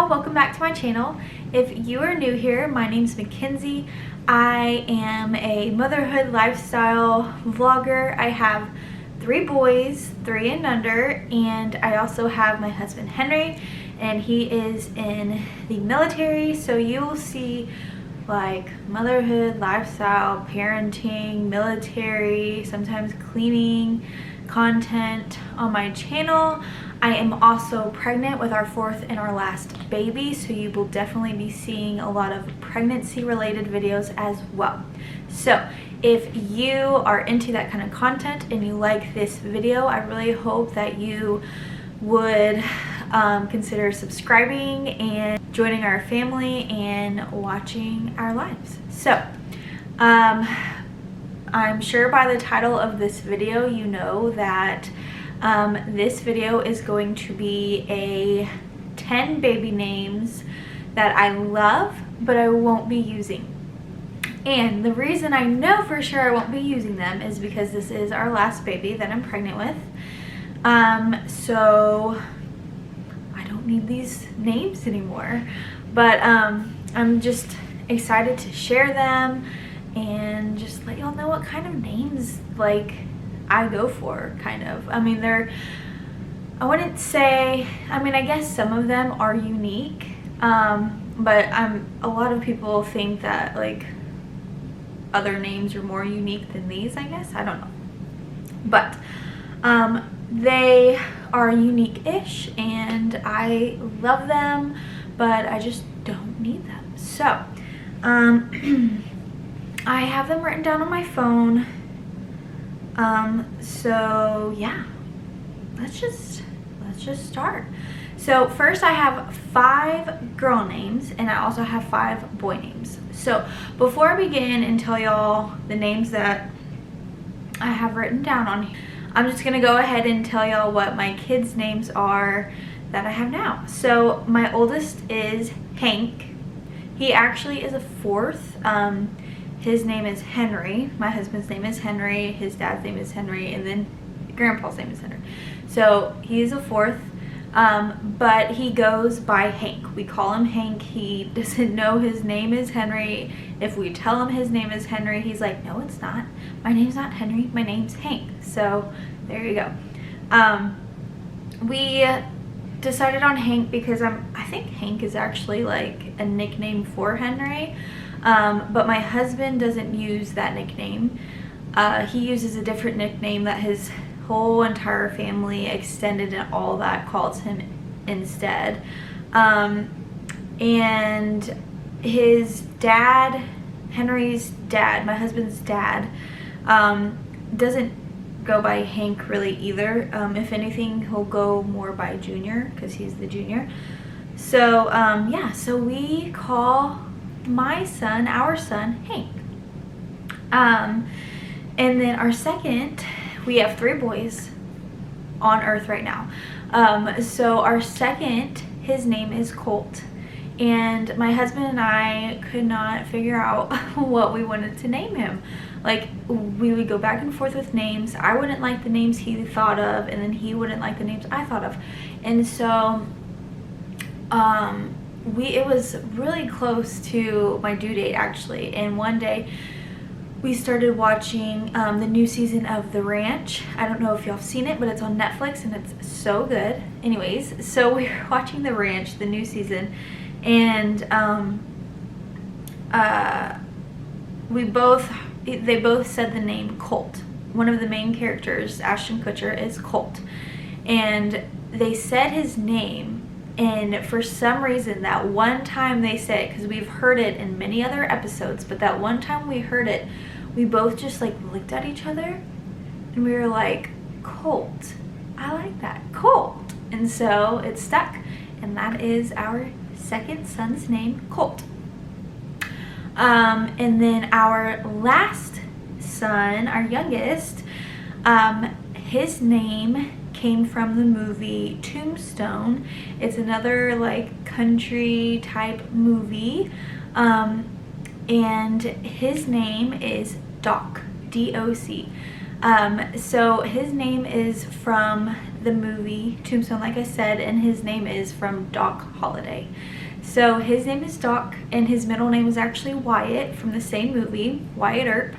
y'all, welcome back to my channel. If you are new here, my name's Mackenzie. I am a motherhood lifestyle vlogger. I have 3 boys, 3 and under, and I also have my husband Henry, and he is in the military, so you will see like motherhood, lifestyle, parenting, military, sometimes cleaning content on my channel. I am also pregnant with our 4th and our last baby, so you will definitely be seeing a lot of pregnancy related videos as well. So if you are into that kind of content and you like this video, I really hope that you would consider subscribing and joining our family and watching our lives. So I'm sure by the title of this video you know that this video is going to be a 10 baby names that I love but I won't be using. And the reason I know for sure I won't be using them is because this is our last baby that I'm pregnant with. So I don't need these names anymore, but I'm just excited to share them and just let y'all know what kind of names like I go for, kind of. I mean, I wouldn't say, I guess some of them are unique, but a lot of people think that like other names are more unique than these, I guess. I don't know. But they are unique-ish and I love them, but I just don't need them. So I have them written down on my phone. So yeah, let's just start. So first I have 5 girl names and I also have 5 boy names. So before I begin and tell y'all the names that I have written down on here, I'm just gonna go ahead and tell y'all what my kids' names are that I have now. So my oldest is Hank. He actually is a 4th. His name is Henry. My husband's name is Henry. His dad's name is Henry, and then grandpa's name is Henry. So he's a 4th, but he goes by Hank. We call him Hank. He doesn't know his name is Henry. If we tell him his name is Henry, he's like, no, it's not. My name's not Henry. My name's Hank. So there you go. We decided on Hank because I think Hank is actually like a nickname for Henry. But my husband doesn't use that nickname. He uses a different nickname that his whole entire family, extended and all that, calls him instead. And his dad, Henry's dad, my husband's dad, doesn't go by Hank really either. If anything, he'll go more by Junior because he's the junior. So yeah, so we call my son, our son, Hank. And then our second, we have 3 boys on earth right now. So our second, his name is Colt. And my husband and I could not figure out what we wanted to name him. Like, we would go back and forth with names. I wouldn't like the names he thought of, and then he wouldn't like the names I thought of. And so it was really close to my due date actually, and one day we started watching the new season of The Ranch. I don't know if y'all have seen it, but it's on Netflix and it's so good. Anyways, so we were watching The Ranch, the new season, and they both said the name Colt. One of the main characters, Ashton Kutcher, is Colt, and they said his name. And for some reason, that one time they said it, because we've heard it in many other episodes, but that one time we heard it, we both just like looked at each other and we were like, Colt. I like that, Colt. And so it stuck, and that is our second son's name, Colt. And then our last son, our youngest, his name came from the movie Tombstone. It's another like country type movie, and his name is Doc, D-O-C. So his name is from the movie Tombstone, like I said, and his name is from Doc Holliday. So his name is Doc, and his middle name is actually Wyatt from the same movie, Wyatt Earp.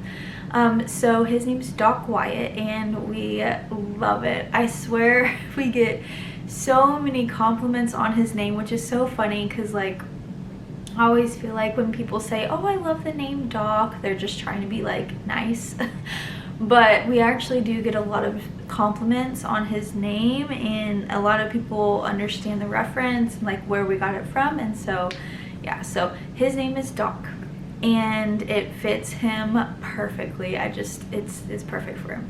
So his name's Doc Wyatt, and we love it. I swear we get so many compliments on his name, which is so funny because, like, I always feel like when people say, oh, I love the name Doc, they're just trying to be like nice. But we actually do get a lot of compliments on his name, and a lot of people understand the reference and like where we got it from. And so yeah, so his name is Doc, and it fits him perfectly. It's perfect for him.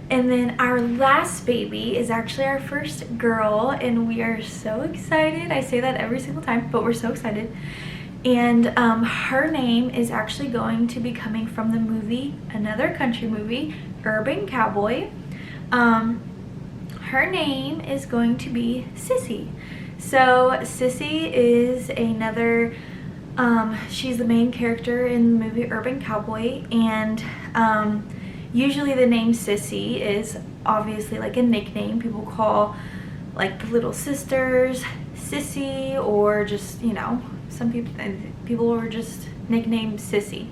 And then our last baby is actually our first girl, and we are so excited. I say that every single time, but we're so excited. And her name is actually going to be coming from the movie, another country movie, Urban Cowboy. Her name is going to be Sissy. So Sissy is another, she's the main character in the movie Urban Cowboy, and usually the name Sissy is obviously like a nickname. People call like the little sisters Sissy, or just, you know, some people are just nicknamed Sissy.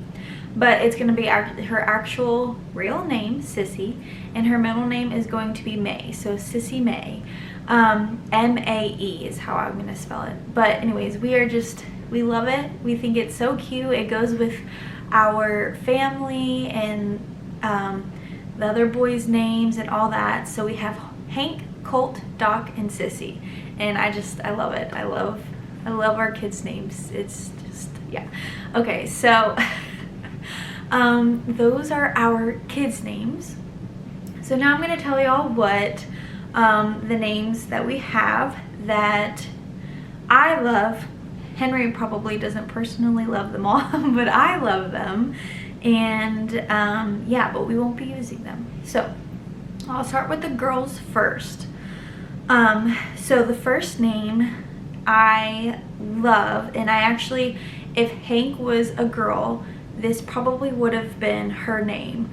But it's going to be her actual real name, Sissy, and her middle name is going to be May. So Sissy May. M-A-E is how I'm going to spell it. But anyways, we love it. We think it's so cute. It goes with our family and the other boys' names and all that. So we have Hank, Colt, Doc, and Sissy. And I love it. I love our kids' names. It's just, yeah. Okay, so those are our kids' names. So now I'm going to tell y'all what the names that we have that I love. Henry probably doesn't personally love them all, but I love them. And yeah, but we won't be using them. So I'll start with the girls first. So the first name I love, and I actually, if Hank was a girl, this probably would have been her name,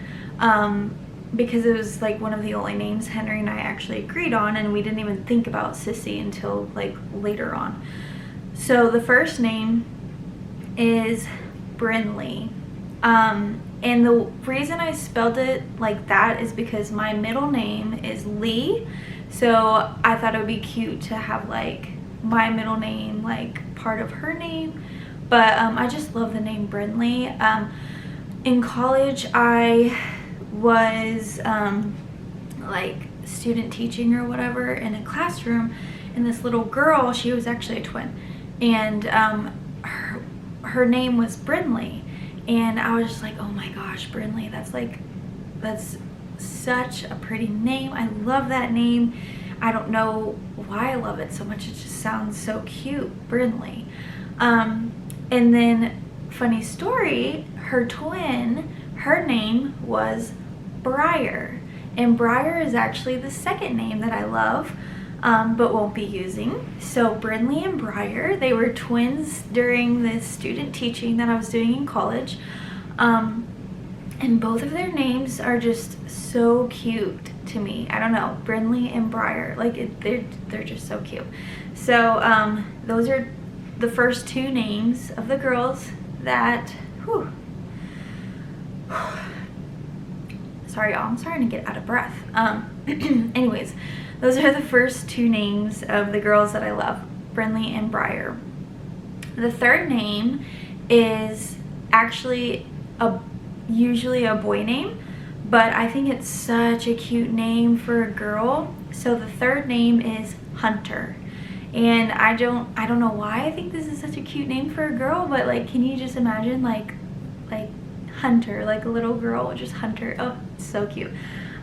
because it was like one of the only names Henry and I actually agreed on, and we didn't even think about Sissy until like later on. So the first name is Brinley, and the reason I spelled it like that is because my middle name is Lee, so I thought it would be cute to have like my middle name like part of her name. But I just love the name Brinley. In college, I was like student teaching or whatever in a classroom, and this little girl, she was actually a twin, and her name was Brinley, and I was just like, oh my gosh, Brinley, that's such a pretty name. I love that name. I don't know why I love it so much. It just sounds so cute, Brinley. And then, funny story, her twin, her name was Briar. And Briar is actually the second name that I love, but won't be using. So Brinley and Briar, they were twins during this student teaching that I was doing in college. And both of their names are just so cute to me. I don't know, Brinley and Briar, like they're just so cute. So those are the first two names of the girls that, sorry y'all, I'm starting to get out of breath. Anyways, those are the first two names of the girls that I love, Brinley and Briar. The third name is actually usually a boy name, but I think it's such a cute name for a girl. So the third name is Hunter. And I don't know why I think this is such a cute name for a girl, but like, can you just imagine like Hunter, like a little girl, just Hunter. Oh, it's so cute.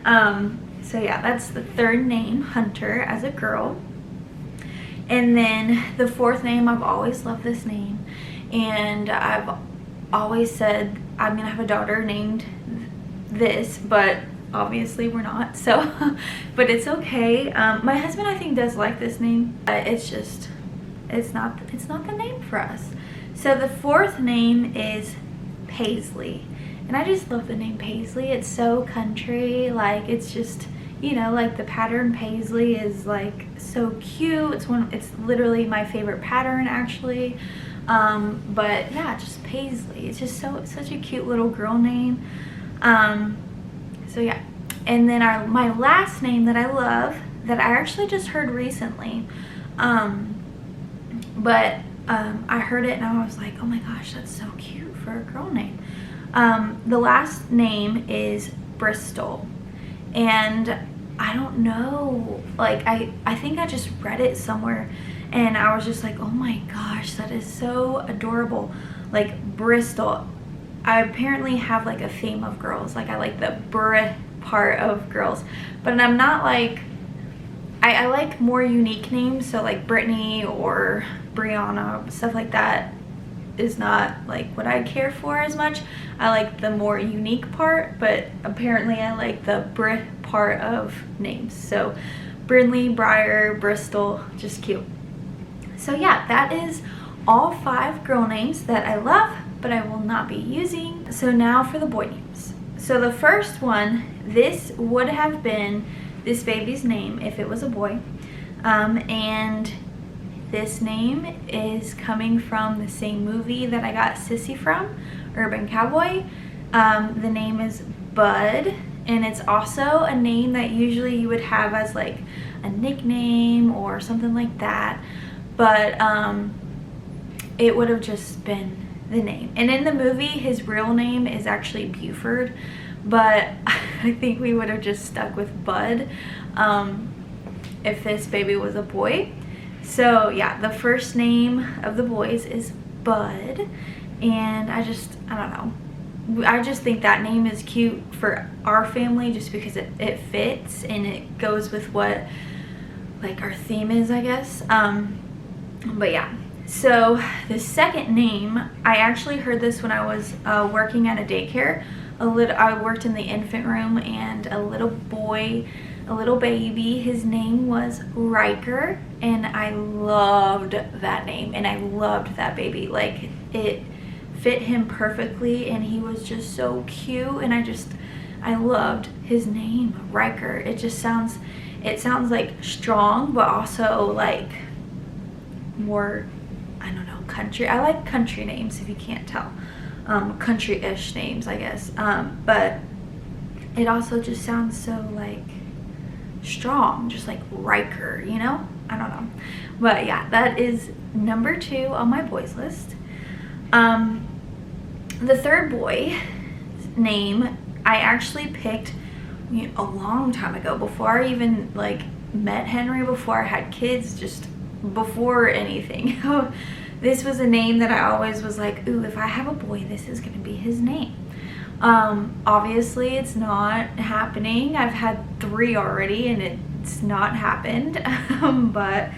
So yeah, that's the third name, Hunter, as a girl. And then the fourth name, I've always loved this name, and I've always said I'm gonna have a daughter named this, but obviously we're not, so but it's okay. My husband, I think, does like this name, but it's not the name for us. So the fourth name is Paisley, And I just love the name Paisley. It's so country, like it's just, you know, like the pattern Paisley is like so cute. It's literally my favorite pattern actually. But yeah, just Paisley. It's just such a cute little girl name. So yeah. And then my last name that I love, that I actually just heard recently, I heard it and I was like, oh my gosh, that's so cute for a girl name. The last name is Bristol, and I don't know, like I think I just read it somewhere and I was just like, oh my gosh, that is so adorable. Like Bristol, I apparently have like a theme of girls, like I like the Br part of girls, but I'm not like, I like more unique names, so like Brittany or Brianna, stuff like that is not like what I care for as much. I like the more unique part, but apparently I like the Brit part of names. So Brindley, Briar, Bristol, just cute. So yeah, that is all 5 girl names that I love, but I will not be using. So now for the boy names. So the first one, this would have been this baby's name if it was a boy, and this name is coming from the same movie that I got Sissy from, Urban Cowboy. The name is Bud, and it's also a name that usually you would have as like a nickname or something like that, but it would have just been the name. And in the movie, his real name is actually Buford, but I think we would have just stuck with Bud if this baby was a boy. So yeah, the first name of the boys is Bud, and I don't know, I just think that name is cute for our family just because it fits and it goes with what like our theme is, I guess. But yeah, so the second name, I actually heard this when I was working at a daycare. I worked in the infant room, and a little baby, his name was Riker, and I loved that name, and I loved that baby. Like, it fit him perfectly, and he was just so cute, and I loved his name, Riker. It sounds like strong, but also like more, I don't know, country. I like country names, if you can't tell. Country-ish names, I guess. But it also just sounds so like strong, just like Riker, you know? I don't know. But yeah, that is number 2 on my boys list. The third boy name I actually picked a long time ago, before I even like met Henry, before I had kids, just before anything. This was a name that I always was like, ooh, if I have a boy, this is gonna be his name. Obviously it's not happening. I've had 3 already and it's not happened. But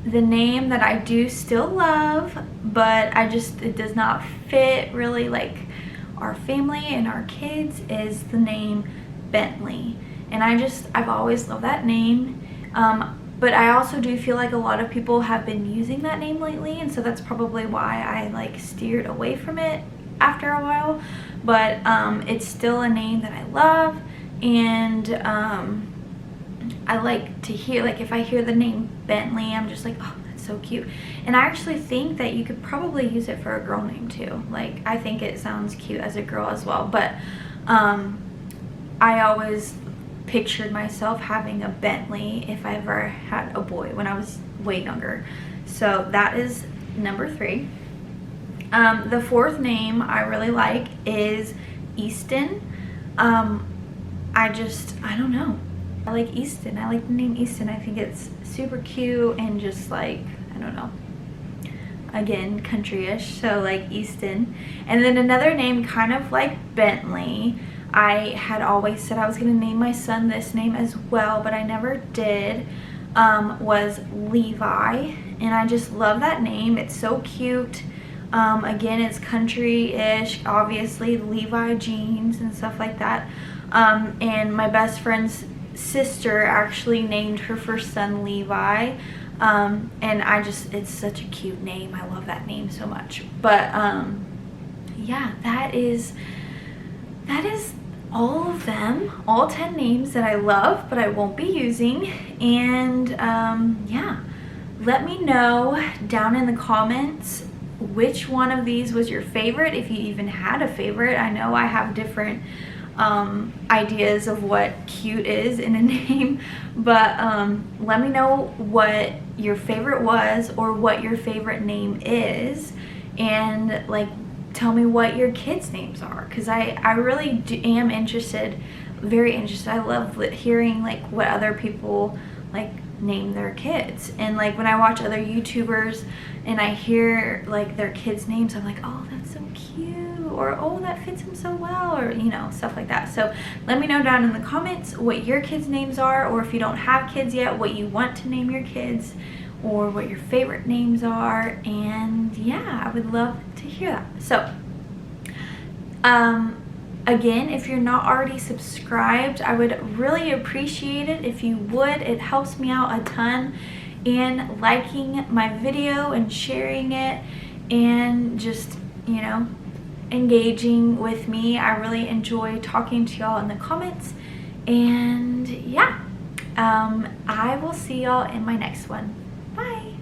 the name that I do still love, but it does not fit really like our family and our kids, is the name Bentley. And I've always loved that name. But I also do feel like a lot of people have been using that name lately, and so that's probably why I like steered away from it after a while. But it's still a name that I love, and I like to hear, like if I hear the name Bentley, I'm just like, oh, that's so cute. And I actually think that you could probably use it for a girl name too. Like, I think it sounds cute as a girl as well. But I always pictured myself having a Bentley if I ever had a boy when I was way younger. So that is number 3. The fourth name I really like is Easton. I don't know. I like Easton. I like the name Easton. I think it's super cute and just like, I don't know, again, country-ish, so like Easton. And then another name kind of like Bentley, I had always said I was going to name my son this name as well, but I never did, was Levi. And I just love that name. It's so cute. Again, it's country-ish, obviously, Levi jeans and stuff like that. And my best friend's sister actually named her first son Levi. And it's such a cute name. I love that name so much. But yeah, that is all of them, all 10 names that I love but I won't be using. And yeah, let me know down in the comments which one of these was your favorite, if you even had a favorite. I know I have different ideas of what cute is in a name, but let me know what your favorite was or what your favorite name is, and like tell me what your kids' names are, because I really am interested, very interested. I love hearing like what other people like name their kids, and like when I watch other YouTubers and I hear like their kids' names, I'm like, oh, that's so cute, or oh, that fits him so well, or you know, stuff like that. So let me know down in the comments what your kids' names are, or if you don't have kids yet, what you want to name your kids, or what your favorite names are. And yeah, I would love to hear that. So again, if you're not already subscribed, I would really appreciate it if you would. It helps me out a ton in liking my video and sharing it, and just, you know, engaging with me. I really enjoy talking to y'all in the comments. And yeah, I will see y'all in my next one. Bye.